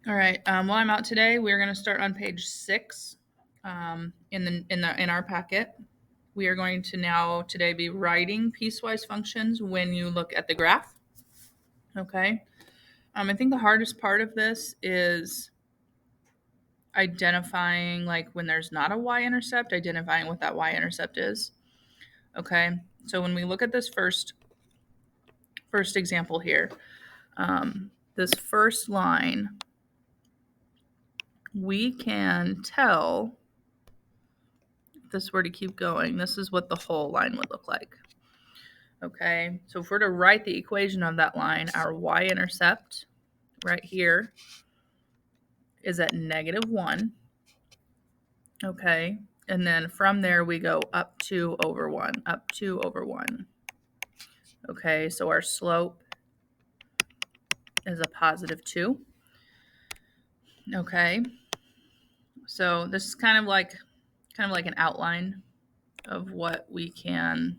All right. While I'm out today, we're going to start on page 6 in our packet. We are going to now today be writing piecewise functions when you look at the graph. Okay. I think the hardest part of this is identifying, like, when there's not a y-intercept, identifying what that y-intercept is. Okay. So when we look at this first example here, this first line, we can tell if this were to keep going, this is what the whole line would look like. Okay, so if we're to write the equation of that line, our y-intercept right here is at -1. Okay, and then from there we go up 2 over 1, up 2 over 1. Okay, so our slope is a +2. Okay, so this is kind of like an outline of what we can,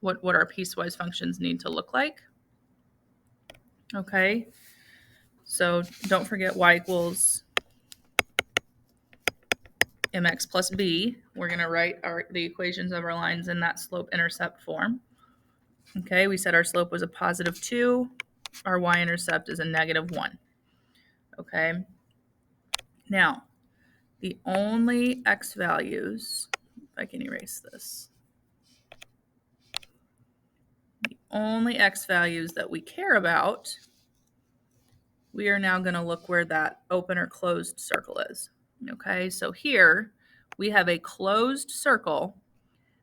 what our piecewise functions need to look like. Okay, so don't forget y equals mx plus b. We're going to write the equations of our lines in that slope-intercept form. Okay, we said our slope was a +2. Our y-intercept is a -1. Okay, now the only x values, if I can erase this, the only x values that we care about, we are now going to look where that open or closed circle is. Okay, so here we have a closed circle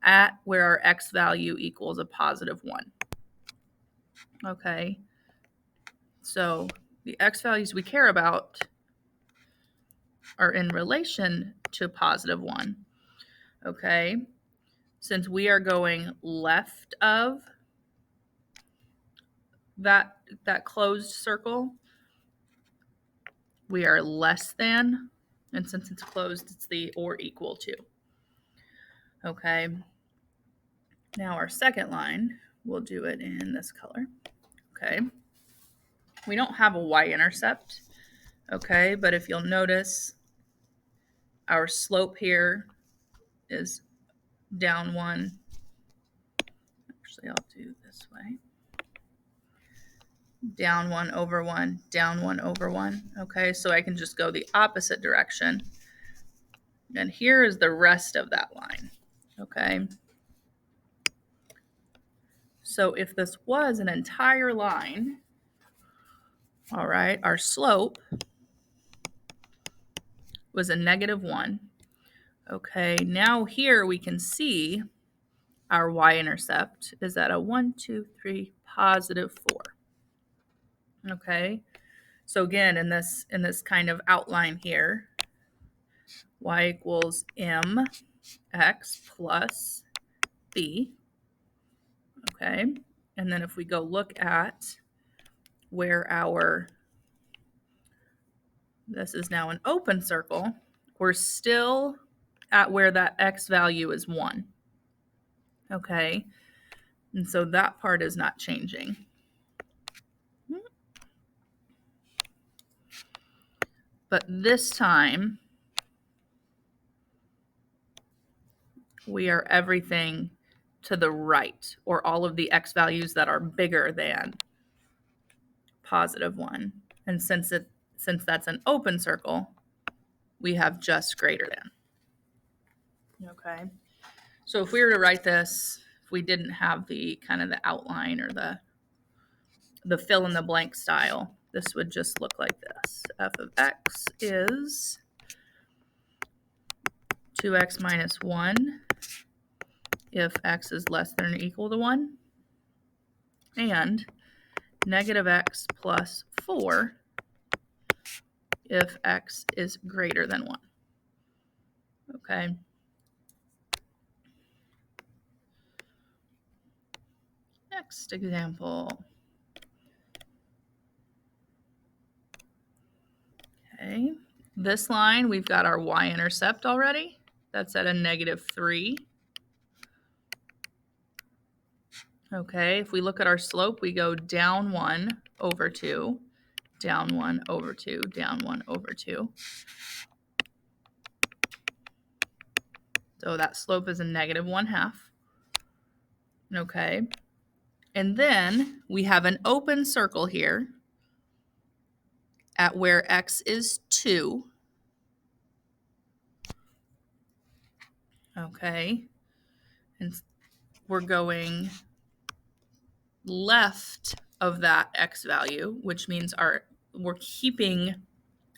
at where our x value equals a +1. Okay, so the x values we care about are in relation to +1. Okay, since we are going left of that closed circle, we are less than, and since it's closed, it's the or equal to. Okay, now our second line, we'll do it in this color. Okay, we don't have a y-intercept. Okay, but if you'll notice, our slope here is down 1. Actually, I'll do this way. Down 1 over 1, down 1 over 1. Okay, so I can just go the opposite direction. And here is the rest of that line. Okay, so if this was an entire line, all right, our slope was a -1. Okay, now here we can see our y-intercept is at a 1, 2, 3, +4. Okay, so again, in this kind of outline here, y equals mx plus b. Okay, and then if we go look at where this is now an open circle, we're still at where that x value is 1. Okay, and so that part is not changing. But this time, we are everything to the right, or all of the x values that are bigger than +1. And since that's an open circle, we have just greater than. Okay, so if we were to write this, if we didn't have the kind of the outline or the fill in the blank style, this would just look like this. F of x is 2x minus 1 if x is less than or equal to 1, and -x plus 4 if x is greater than 1. Okay. Next example. Okay. This line, we've got our y-intercept already. That's at a -3. Okay, if we look at our slope, we go down 1 over 2, down 1 over 2, down 1 over 2. So that slope is a negative 1/2. Okay. And then we have an open circle here at where x is 2. Okay. And we're going left of that x value, which means we're keeping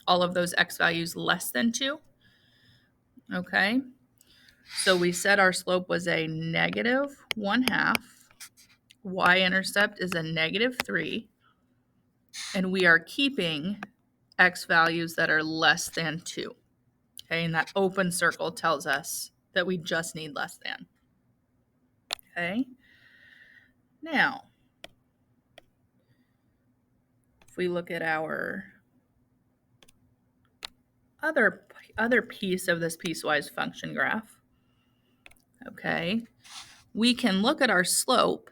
all of those x values less than 2. Okay. So we said our slope was a negative 1/2. Y-intercept is a negative 3. And we are keeping x values that are less than 2. Okay, and that open circle tells us that we just need less than. Okay. Now, if we look at our other piece of this piecewise function graph, okay, we can look at our slope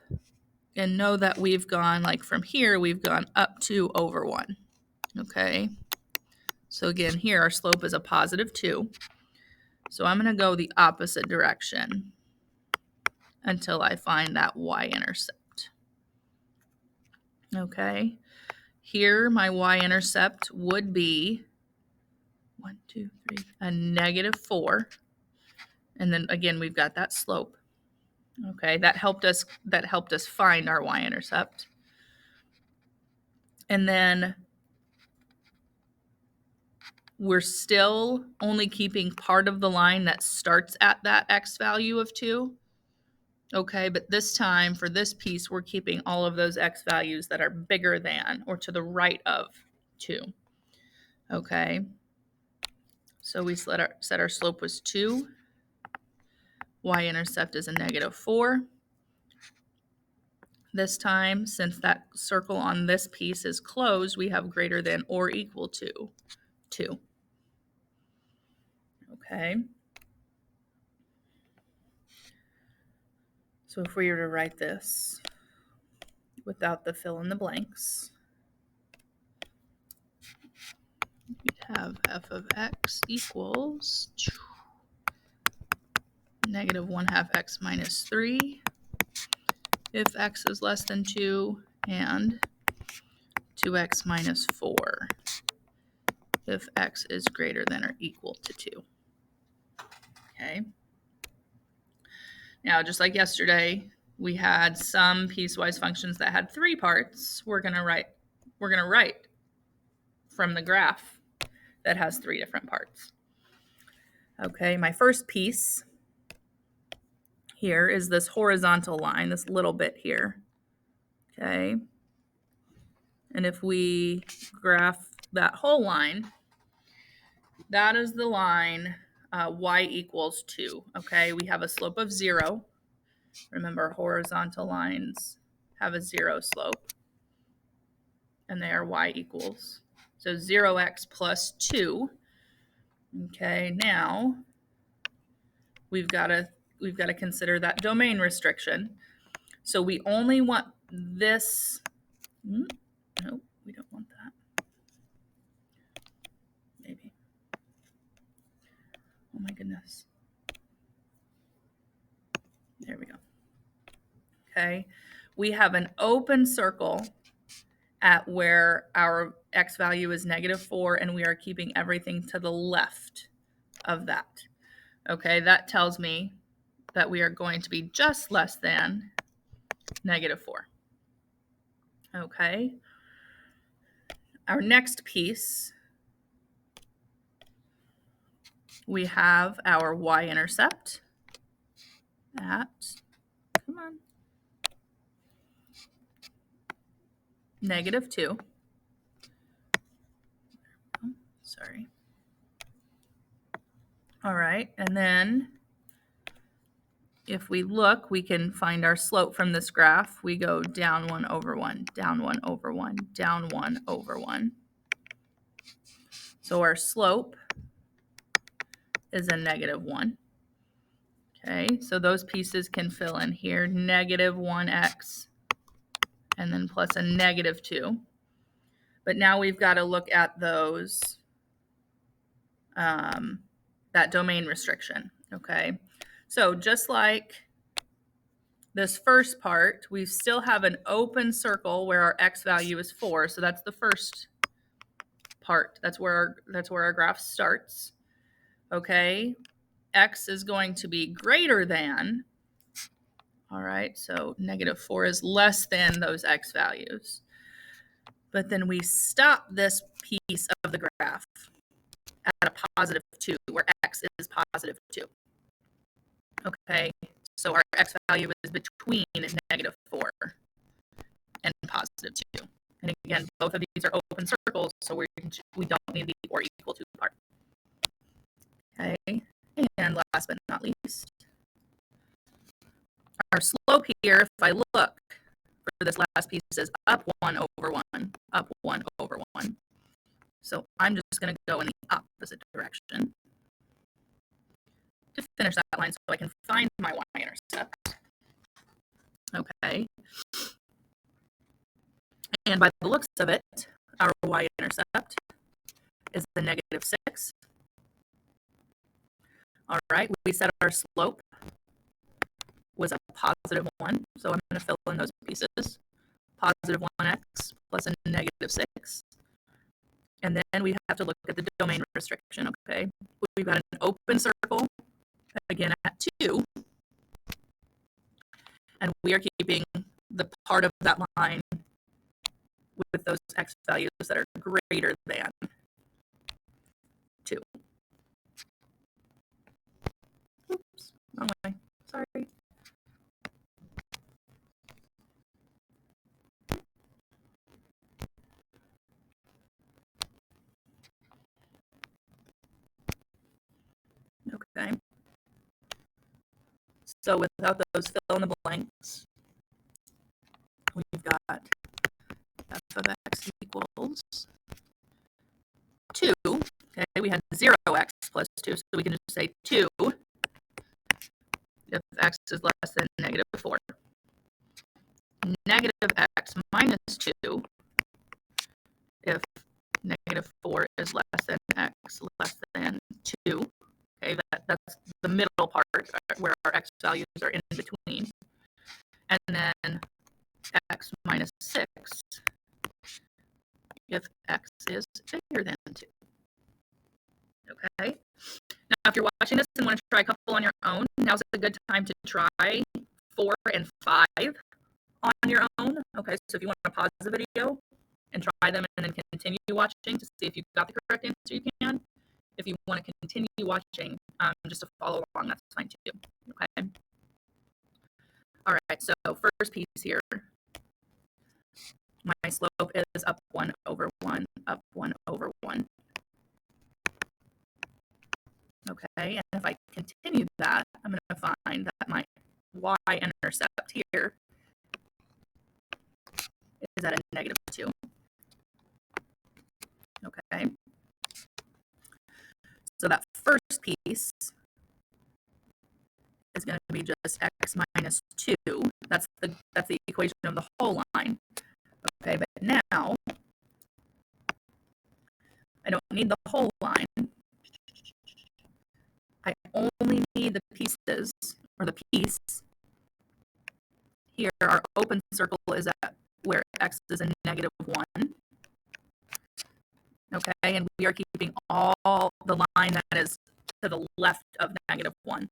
and know that we've gone, like from here, we've gone up 2 over 1. Okay. So again, here our slope is a positive 2. So I'm going to go the opposite direction until I find that y-intercept. Okay. Here my y-intercept would be 1, 2, 3, a negative 4. And then again, we've got that slope. Okay, that helped us find our y-intercept. And then we're still only keeping part of the line that starts at that x value of 2. Okay, but this time for this piece, we're keeping all of those x values that are bigger than or to the right of 2. Okay, so we said our slope was 2. Y-intercept is a negative 4. This time, since that circle on this piece is closed, we have greater than or equal to 2. Okay. So if we were to write this without the fill in the blanks, we'd have f of x equals negative 1/2 x minus 3 if x is less than 2, and 2x minus 4 if x is greater than or equal to 2. Okay. Now, just like yesterday, we had some piecewise functions that had 3 parts. We're going to write from the graph that has 3 different parts. Okay, my first piece here is this horizontal line, this little bit here. Okay. And if we graph that whole line, that is the line y equals 2. Okay, we have a slope of 0. Remember, horizontal lines have a 0 slope, and they are y equals. So 0x plus 2. Okay, now we've got to consider that domain restriction. So we only want this. No, we don't want that. Maybe. Oh my goodness. There we go. Okay, we have an open circle at where our x value is negative 4, and we are keeping everything to the left of that. Okay, that tells me that we are going to be just less than negative 4. Okay, our next piece, we have our y-intercept at, come on, negative 2. Oh, sorry. All right, and then if we look, we can find our slope from this graph. We go down 1 over 1, down 1 over 1, down 1 over 1. So our slope is a negative 1. Okay, so those pieces can fill in here, negative 1x, and then plus a negative 2. But now we've got to look at those, that domain restriction, okay? So just like this first part, we still have an open circle where our x value is 4. So that's the first part. That's where our graph starts. Okay, x is going to be greater than, all right, so -4 is less than those x values. But then we stop this piece of the graph at a +2, where x is +2. Okay, so our x value is between -4 and +2. And again, both of these are open circles, so we don't need the or equal to part. Okay, and last but not least, our slope here, if I look for this last piece, is up 1 over 1, up 1 over 1. So I'm just going to go in the opposite direction to finish that line so I can find my y-intercept. Okay. And by the looks of it, our y-intercept is the -6. All right, we said our slope was a +1, so I'm going to fill in those pieces. +1x plus a -6. And then we have to look at the domain restriction, okay? We've got an open circle, again at 2, and we are keeping the part of that line with those x values that are greater than 2. Oops, wrong way, sorry. Okay. So without those fill in the blanks, we've got f of x equals 2. Okay, we had 0x plus 2, so we can just say 2 if x is less than -4. -x minus 2 if -4 is less than x less than 2. Okay, that's the middle part where our x values are in between. And then x minus 6 if x is bigger than 2. Okay. Now, if you're watching this and want to try a couple on your own, now's a good time to try 4 and 5 on your own. Okay, so if you want to pause the video and try them and then continue watching to see if you got the correct answer, you can. If you want to continue watching just to follow along, that's fine too. Okay. All right, so first piece here. My slope is up 1 over 1, up 1 over 1. Okay, and if I continue that, I'm going to find that my y-intercept here is at a -2. Okay, so that first piece is going to be just x minus 2. That's the equation of the whole line. Okay, but now I don't need the whole line. I only need the pieces, or the piece. Here, our open circle is at where x is a -1. Okay, and we are keeping all the line that is to the left of -1.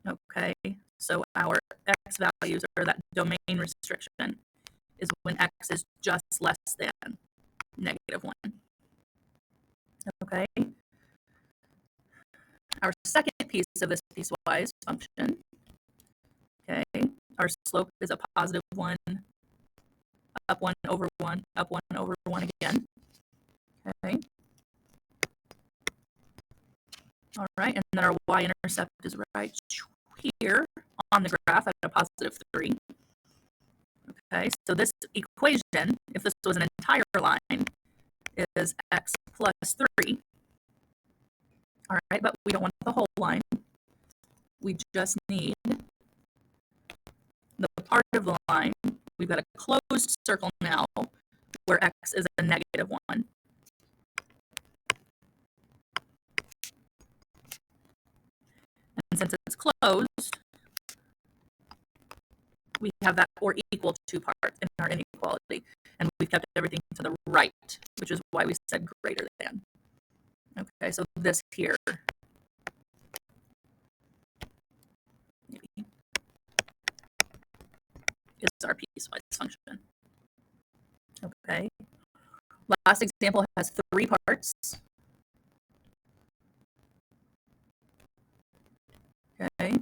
Okay, so our x values, or that domain restriction, is when x is just less than -1. Okay. Our second piece of this piecewise function, okay, our slope is a +1, up 1 over 1, up 1 over 1 again. Okay. All right, and then our y-intercept is right here on the graph at a +3. Okay, so this equation, if this was an entire line, is x plus 3. All right, but we don't want the whole line. We just need the part of the line. We've got a closed circle now where x is a negative 1. And since it's closed, we have that or equal to part in our inequality. And we've kept everything to the right, which is why we said greater than. Okay, so this here maybe is our piecewise function. Okay. Last example has 3 parts. Okay.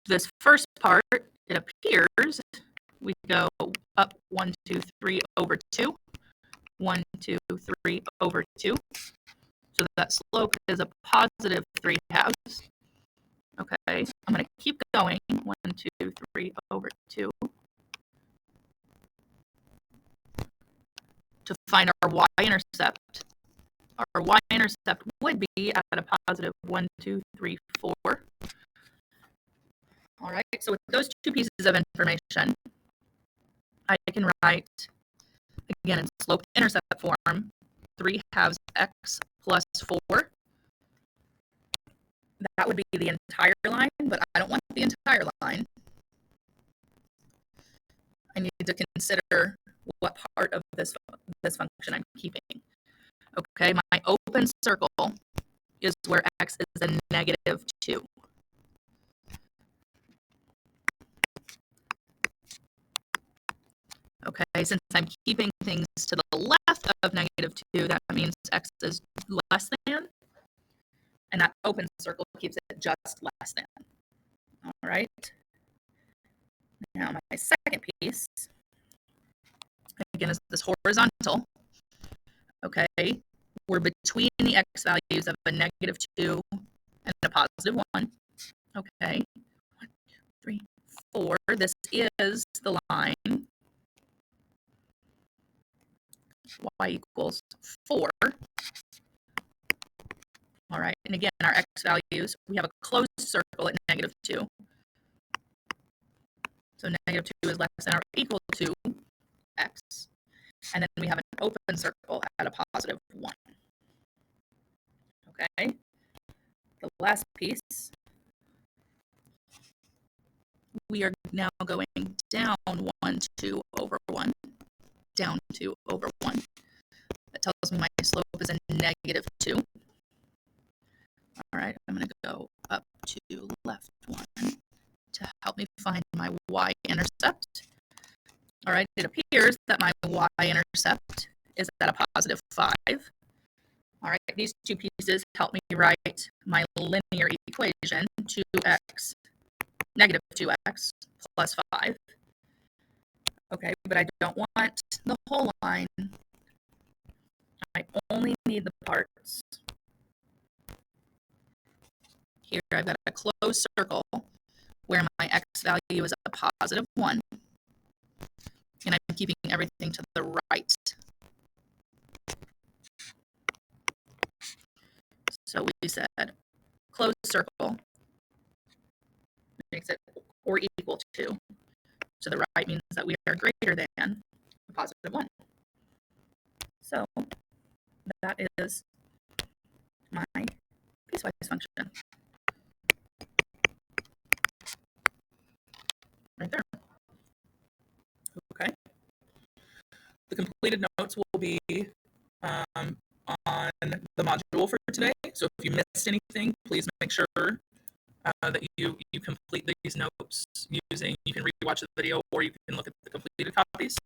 This first part, it appears we go up 1, 2, 3 over 2. 1, 2, 3 over 2. So that slope is a positive 3/2. Okay, I'm going to keep going. 1, 2, 3 over 2. To find our y-intercept. Our y-intercept would be at a positive 1, 2, 3, 4. All right, so with those 2 pieces of information, I can write, again, in slope-intercept form, 3/2 x plus 4. That would be the entire line, but I don't want the entire line. I need to consider what part of this function I'm keeping. Okay, my open circle is where x is a negative 2. Okay, since I'm keeping things to the left of negative 2, that means x is less than, and that open circle keeps it just less than. All right. Now my second piece, again, is this horizontal. Okay, we're between the x values of a negative 2 and a positive 1. Okay, 1, 2, 3, 4. This is the line y equals 4. All right, and again, our x values, we have a closed circle at negative 2. So negative 2 is less than or equal to x. And then we have an open circle at a positive 1. Okay, the last piece, we are now going down 1, 2 over 1, down 2 over 1. That tells me my slope is a negative 2. All right, I'm going to go up to left 1 to help me find my y-intercept. All right, it appears that my y-intercept is at a positive 5. All right, these 2 pieces help me write my linear equation, 2x, negative 2x plus 5. Okay, but I don't want the whole line. I only need the parts. Here I've got a closed circle where my x value is a positive 1. And I'm keeping everything to the right. So we said closed circle makes it or equal to. To the right means that we are greater than a positive 1. So that is my piecewise function. Right there. Okay. The completed notes will be on the module for today. So if you missed anything, please make sure that you complete these notes using, you can rewatch the video or you can look at the completed copies.